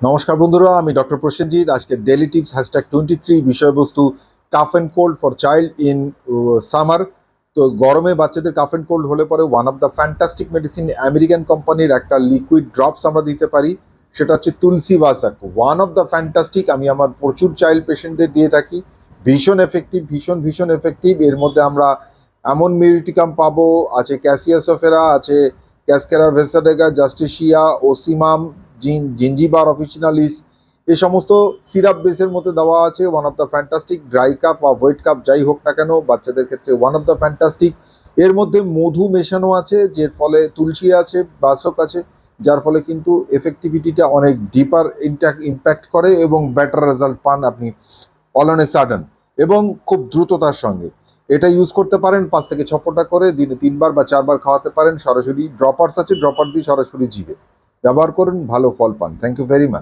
নমস্কার বন্ধুরা, আমি ডক্টর প্রসেনজিৎ। আজকে ডেলি টিপস #23 বিষয়বস্তু cough and cold for child in summer. তো গরমে বাচ্চাদের কাফ অ্যান্ড কোল্ড হলে পরে one of the fantastic medicine American কোম্পানির একটা লিকুইড ড্রপস আমরা দিতে পারি, সেটা হচ্ছে Tulsi Basak. One of the fantastic, আমি আমার প্রচুর চাইল্ড পেশেন্টদের দিয়ে থাকি। ভীষণ এফেক্টিভ, ভীষণ এফেক্টিভ। এর মধ্যে আমরা এমন মিরিটিকাম পাবো, আছে ক্যাসিয়াসোফেরা, আছে ক্যাসকেরা ভেসাডেগা, জাস্টিসিয়া, ওসিমাম, জিঞ্জিবার অফিসিনালিস, এই সমস্ত সিরাপ বেসের মধ্যে দেওয়া আছে। One of the fantastic. Dry cup বা ওয়েট কাপ যাই হোক না কেন, বাচ্চাদের ক্ষেত্রে ওয়ান অফ দ্য ফ্যান্টাস্টিক। এর মধ্যে মধু মেশানো আছে, যে ফলে তুলসী আছে, বাসক আছে, যার ফলে কিন্তু এফেক্টিভিটিটা অনেক ডিপার ইম্প্যাক্ট করে এবং বেটার রেজাল্ট পান আপনি অল অন এ সাডেন এবং খুব দ্রুততার সঙ্গে। এটা ইউজ করতে পারেন 5 থেকে 6 ফোঁটা করে, দিনে 3 বার বা 4 বার খাওয়াতে পারেন। সরাসরি ড্রপার্স আছে, ড্রপার দিয়ে সরাসরি জিভে ব্যবহার করুন, ভালো ফল পান। Thank you very much.